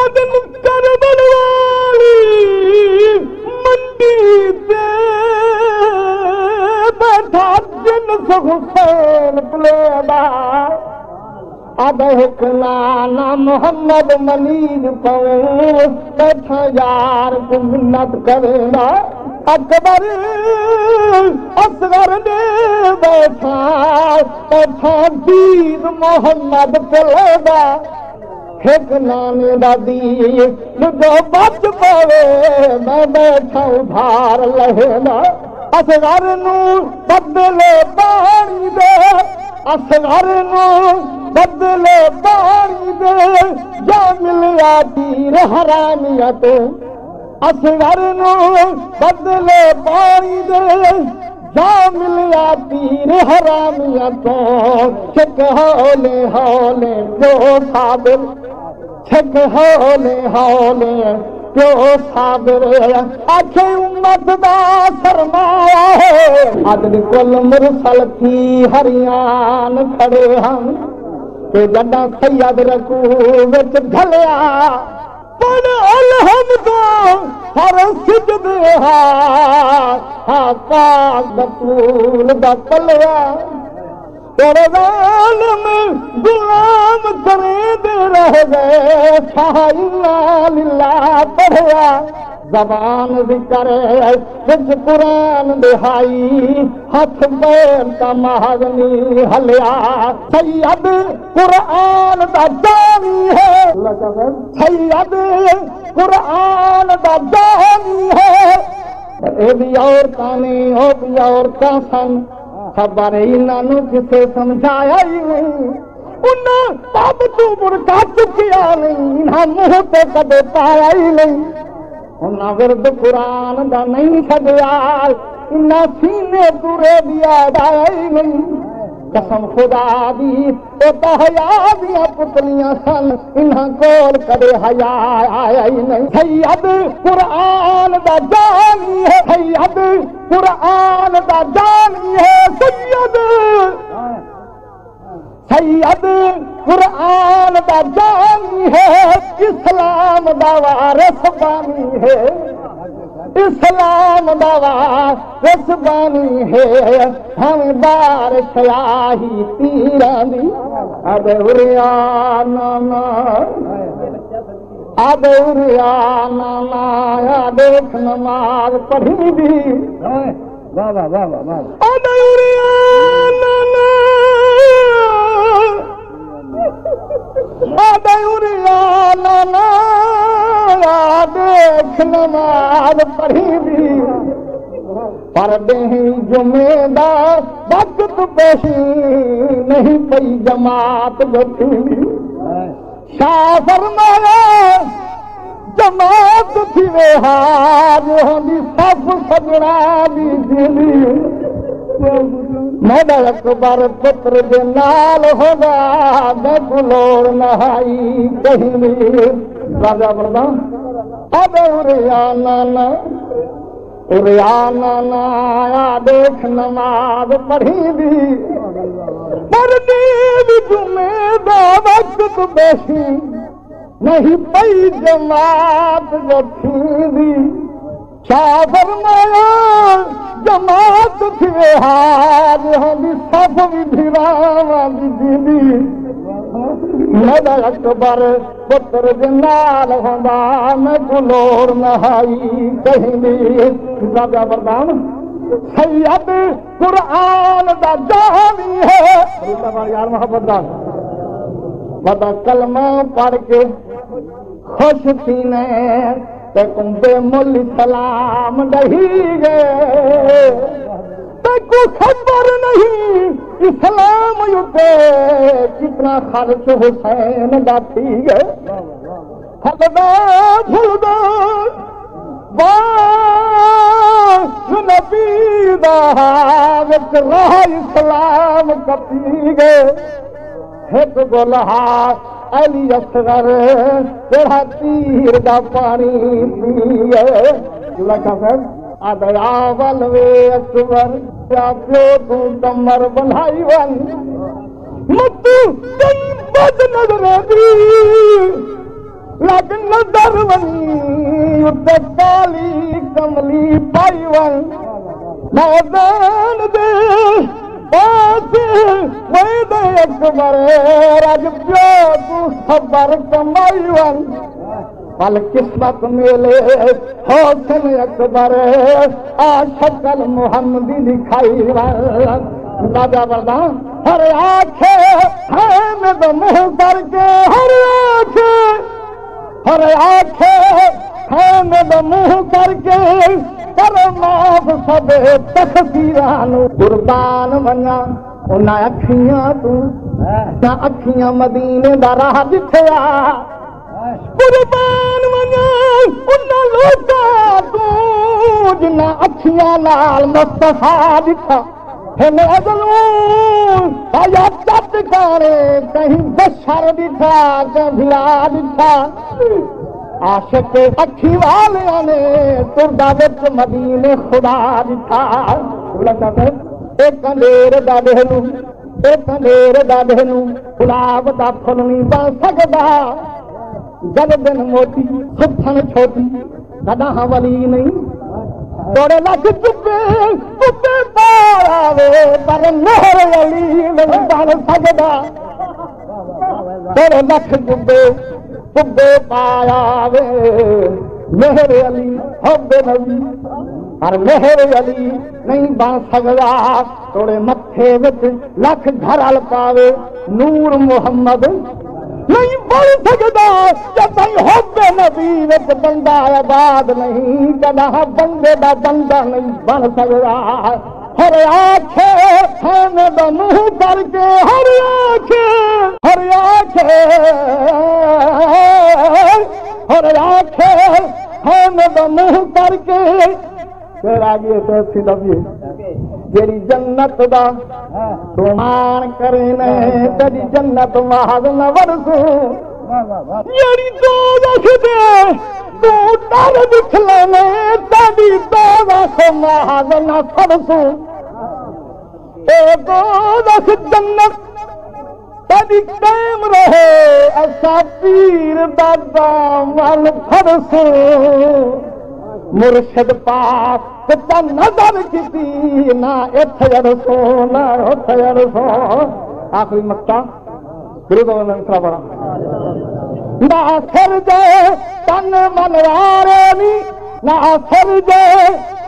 बदन कर बनवाली मंडी पे बैठा दिन हुसैन बुलेदा अब एक नाना मोहम्मद मनीर पवे बैठा यार को मिन्नत करेना अकबर असगर ने बैठा बैठा दीन मोहम्मद बुलेदा एक नाने दादी जो बच पावे मैं बैठा उधार लहेना असगर नू बदले पानी दे असगर नू बदले पानी दे जा मिलिया तीर हरामिया तो असगर नू बदले पानी दे जा मिलिया तीर हरामिया तो छक हौले हौले जो साबिर छक हौले हौले जो साबिर आखे उम्मत दा सरमाया है अदल कुल मुरसल थी हरियान खड़े हम के जड़ा सैयद रकू विच ढलिया पण अलहम्द हर सिजदे हा पाक बतूल दा पलिया तेरे ज़ालिम गुलाम करे दे रह गए शाहिला लिल्लाह पढ़िया जबान भी करे कुछ कुरान दिहाई हाथ पैर का महागनी हलिया सैयद कुरान दा जानी है सैयद कुरान दा जानी है ये भी औरतां ने हो भी औरतां सन खबर इन्हों किसे समझाया ही नहीं उन्हें तब तू मुड़का चुकिया नहीं इन्हें मुंह पे कदे पाया ही नहीं उन्हें विरद कुरान दा नहीं छड़िया इन्हें सीने तुरे दिया जाया ही नहीं कसम खुदा दी तो हया दिया पुतलियां सन इन्हें कोल कदे हया आया ही नहीं सैयद कुरान दा जानी है सैयद कुरान दा जानी है सैयद सैयद कुरान दा जानी है इस्लाम दा वारिस बानी है इस्लाम दा वारिस बानी है हम बार शाही तीरां दी अब उरिया नाना अब उरिया नाना देख नमाज पढ़ी दी वाह वाह वाह वाह अब उरिया नाना अब उरिया नाना देख नमाज पढ़ी दी पर नहीं जुमेदा वक्त पेशी नहीं पई जमात बची शाह फरमाया जमात थी वे हाज होंदी सब सजना दी दिली मेरा अकबर पुत्र दे नाल होगा मैं गुलोर नहाई कहीं भी राजा बरदा अब उरिया नाना देख नमाज पढ़ी दी पर नींद जुमेदा वक्त बेशी नहीं पई जमात रखी दी शाह फरमाया जमात थी हाज होंदी सब विधिरावा दी दीदी मेरा अकबर पुत्र दे नाल होंदा मैं गुलोर नहाई कहीं भी राजा वरदान सैयद कुरान दा जानी है यार मोहब्बत दा बड़ा कलमा पढ़ के खुश थी ने ते कुंबे मुल सलाम दही गए को खबर नहीं इस्लाम युद्धे कितना खर्च हुसैन दा थी गए हलदा भुलदा नबी दा विच राह इस्लाम कपी गए एक गोलहा अली असगर तेरा तीर दा पानी पिए लखा साहब आदया वलवे अकबर क्या प्यो तू कमर बनाई वन मत बद नजर दी लग नज़र वञी उते काली कमली पाई वञ मैदान दे पास वैदे अकबर रज पियो तूं ख़बर कमाई वञ पल किस्मत मेले होसन अकबर आ शक्ल मोहम्मदी दिखाई राजा वरदान हर आंखे है में मुंह करके हर आंखे है में मुंह करके कर माफ सबे तकदीरां कुर्बान वञा उन अखियां तूं ना अखियां मदीने दा राह ॾिठया कुर्बान वञा उन लोटा तूं जिन्ना अखियां लाल मुस्तफा ॾिठा हिन अज़लूं आया चट कारे कहीं बशर ॾिठा कंहिं भिड़ा ॾिठा आशिक़ अखी वालियां ने तुरदा विच मदीने खुदा ॾिठा ए कंडेर ॾाढे नूं गुलाब दा फुल नहीं बण सघदा जद दिन मोती सुथन छोटी कदा वली नहीं तोड़े लख चुपे पावे पर मेहर अली नहीं बण सघदा तोड़े लख चुपे पावे मेहर अली होबे नबी पर मेहर अली नहीं बण सघदा तोड़े मथे विच लख घरल पावे नूर मुहम्मद नहीं बन सकदा जब होबे नबी विच बंदा आबाद नहीं कदा बंदे दा बंदा नहीं बन सकदा हर आंखे खाने दा मुंह करके हर आंखे खाने दा मुंह करके तेरा ये तो सिदबी जेरी जन्नत दा तुमान करे ने तेरी जन्नत महज न वरसू यारी तो रखदे तू डर दिखले ने तेरी तो रख महज न फरसू ए तो रख जन्नत तेरी कायम रहे ऐसा पीर दादा मन फरसू मुर्शिद पाक कितना नजर की ना इथे सोना आखिरी मक्ता गुरु गोविंद श्रवण ना सिर जे तन मनवारे नी ना सिर जे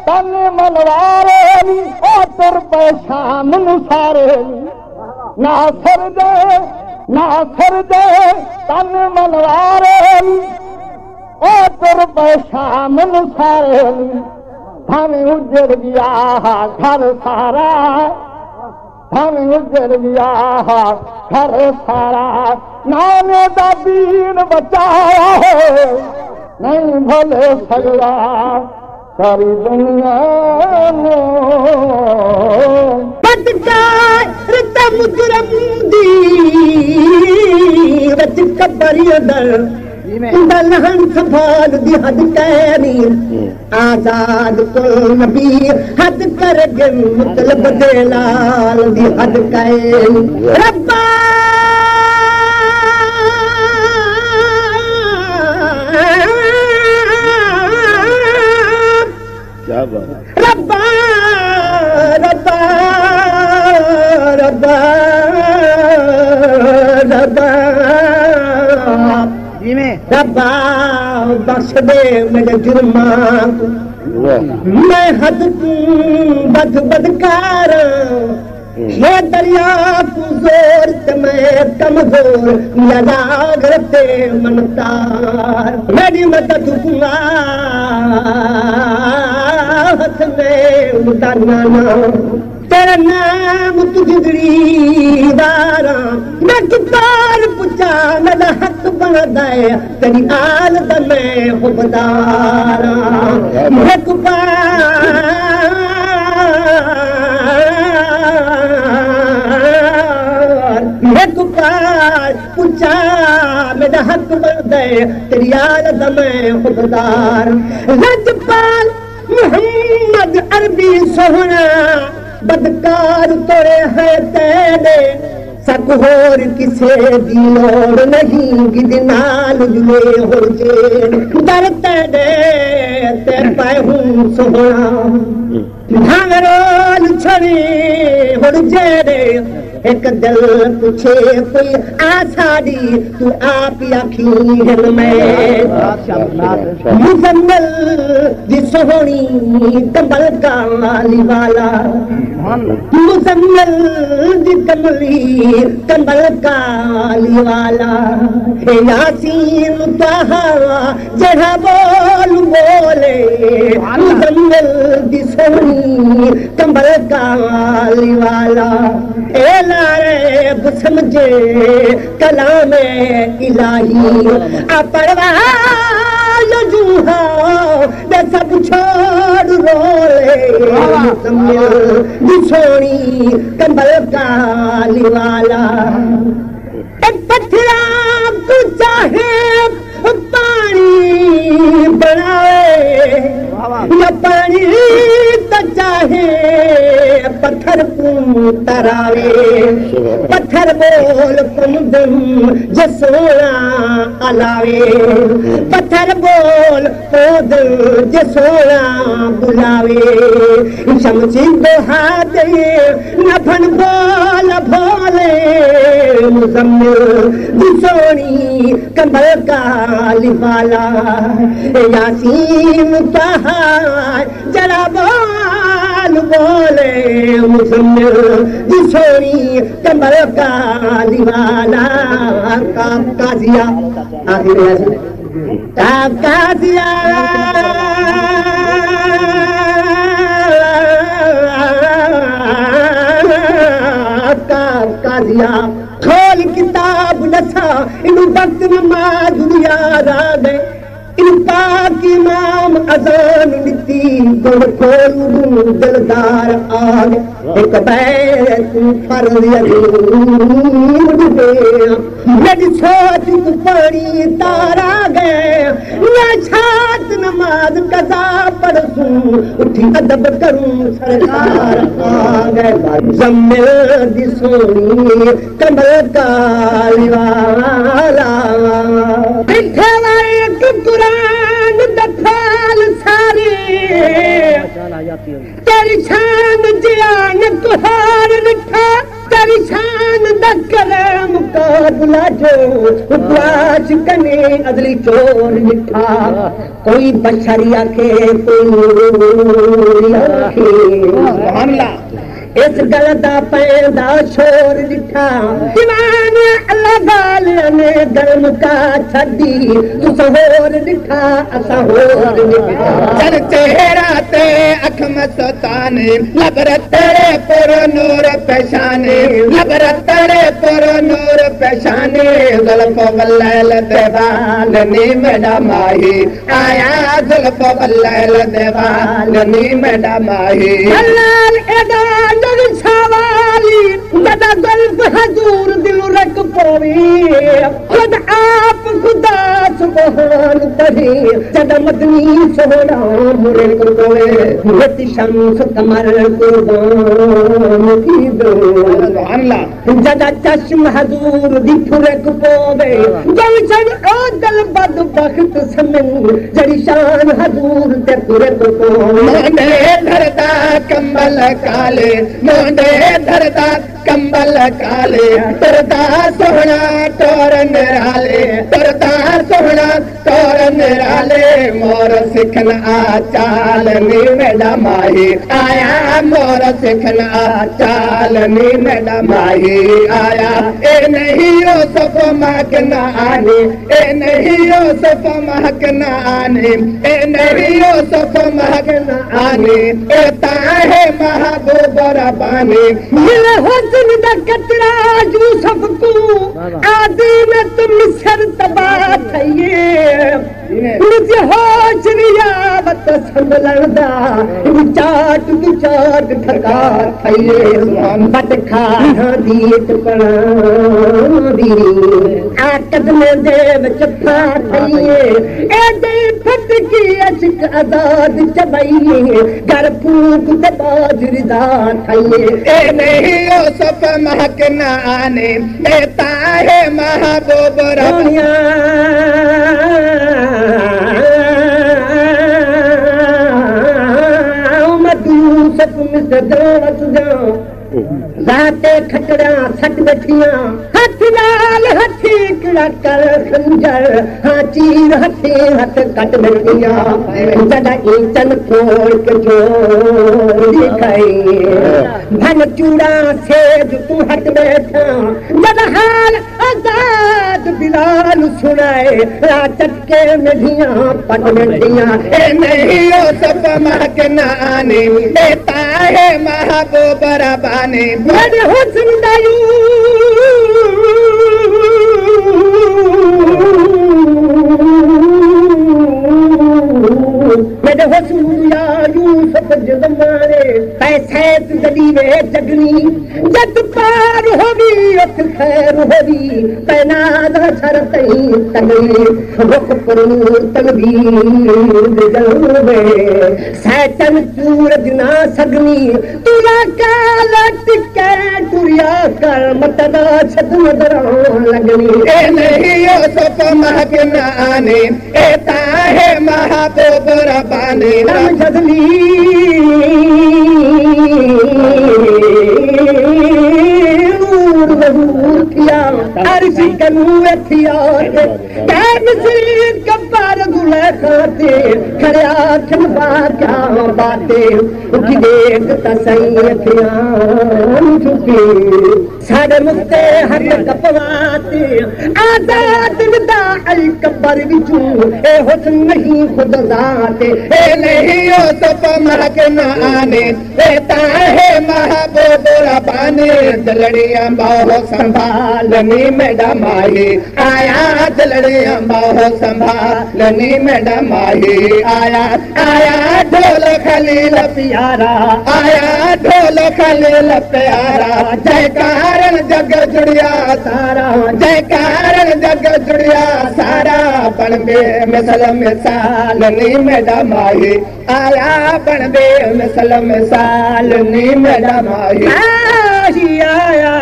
तन मनवारे नी ओ तुर पे शाम सारे नी ना सिर जे तन मनवारे नी ओ तुर पे शाम सारे नी हमें उजड़ गया घर सारा हमें उजड़ गया घर सारा नाने दा दीन बचाया है नहीं भले सगड़ा सारी दुनिया मुजरम दी रच कबरिया दर संभाल दी हद कैनी आजाद को नबी हद कर मतलब दे लाल दी हद कैनी रब्बा क्या बात रब्बा रब्बा रब्बा रब्बा रब्बा बख्श दे मेरे जुर्मां मैं हद बदकार ये दरिया को जोर ते मैं कमजोर लजाग रते मनतार मेरी मदद हाथ में उतारना तेरा नाम तुझी दारा मैं कितार पुछा मेरा हक बना दे तेरी आलत में खुबदारा मैं कुपार पुछा मेरा हक बना दे तेरी आलत में खुबदार रजपाल मोहम्मद अरबी सोहना बदकार तोड़े है तेरे सकहोर किसे दी लोड़ नहीं गिदनाल जुए होजे दर तेरे ते पाहूं सोहना भांगरोल छड़ी होजे रे एक दिल पूछे कोई आसादी तू आप आखी हिल में मुजम्मिल जी सोहनी कंबल काली वाला मुजम्मिल जी कमली कंबल काली वाला यासीन ताहा जड़ा बोल बोले मुजम्मिल जी सोहनी कंबल काली वाला लारे समझे कलाम इलाही अपरवाज जूहा दे सब छोड़ रोले सोनी कंबल काली वाला पत्थरा को चाहे पानी बनाए या पानी तो चाहे पत्थर को तरावे पत्थर बोल कुमदम जसोना अलावे पत्थर बोल पोदम जसोना बुलावे शमसी दोहाते नफन बोल भोले मुजम्मिल दुसोनी कंबल काली वाला यासीन ताहा जरा बोल बोले मुजम्मिल दुसोनी कंबल काली वाला काजिया आखिर काजिया काजिया खोल किताब नथा इन वक्त नमाज दुनिया रागे इन पाक इमाम अजान नीति गुण खोलू दिलदार आग एक बैत फर्ज मेरी सोच तू पड़ी तारा गए या छात नमाज कजा पढ़ूं उठी अदब करूं सरकार आ गए जम्मिल दी सोनी कंबल काली वाला बिठे वाले कुरान दफाल सारे तेरी शान जियान तुहार लिखा तेरी शान दकरम मुकाबला जो उपवास कने अदली चोर लिखा कोई बशरिया के कोई आखे मामला इस गल दा पैदा शोर लिखा दीवान अल्लाह गाले ने गरम का छड़ी तू होर लिखा असा होर लिखा चल चेहरा ते अख मस्ताने लबर तेरे पर नूर पेशाने लबर तेरे पर नूर पेशाने जुल्फ वल्लैल देवाल नी मेरा माही आया जुल्फ वल्लैल देवाल नी मेरा माही अल्लाह एदा सवाली दादा गल्फ हजूर दिल रख पोवी खुद आप खुदा सुबहान पढ़े जद मदनी सोना मुरे को कोए रति शम्स कमर कुर्बान की दो सुभान अल्लाह जद चश्म हजूर दी फुरे को पोवे जलसन ओ दिल बद बख्त समन जड़ी शान हजूर ते फुरे को मोंडे धरता कंबल काले मोंडे धरता कंबल काले तरता सोहना तोर निराले तरता सोहना तोर निराले मोर सिखन आ चाल नी मेरा माही आया मोर सिखन आ चाल नी मेरा माही आया ए नहीं ओ सब महकना आने ए नहीं ओ सब महकना आने ए नहीं ओ सब महकना आने ए ताहे महबूब रब्बानी मिले हुस्न दा कतरा यूसुफ को आदि में तुम सर तबाह थइए मुझे होश रियावत संभलंदा चाट चाट ठका थैले बट खाना दीत पणादी आकद में देव चफा थैले एडे फटकी अशक आजाद चबई घर फूक ते बाजरिदा थैले ए नहीं ओ सब महक ना आने ए ताहे महबूब रबिया राते खटरा सट बैठिया हथ लाल हथी किड़ा कर खंजर हाँ चीर हथे हथ कट बैठिया जदा ईचन फोड़ के जोड़ खाई भन चूड़ा सेज तू हट बैठा जद हाल आजाद बिलाल सुनाए चटके मेढिया पट बैठिया ए नहीं ओ सब महक ना आने देता है महबूब रबाने बड़े हुस्न दायू मेरे हुस्न यारू सब जमाने पैसे गलीवे जगनी जद पार होगी उत खैर होगी पैनाद शरतई तगली रुख पर नूर तकबीर जलवे सैतन सूरज ना सगनी तुला काला टिके तुरिया कर मतदा छद नजर लगनी ए नहीं ओ सब महक ना आने ए ताहे महबूब रबाने रम जदली अर्श कनूए थिया कैमसीर कब्बार गुले खाते खड़िया खनबा क्या बाते उठी देख तसई थिया छुपी सारे मुक्ते हर कपवाते आजाद विदा अल कब्बर विचू ए हुस्न नहीं खुद जाते ए नहीं ओ सब महक ना आने ए ताहे महबूब रबाने दलड़ियां बाहो संभालनी मैडम आई आया दलड़ियां बाहो संभालनी मैडम आई आया आया ढोल खलील प्यारा आया ढोल खलील प्यारा जय कारण जग जुड़िया सारा जय कारण जग जुड़िया सारा बनबे मिसल मिसालनी मैडम आई आया बनबे मिसल मिसालनी मैडम आई आया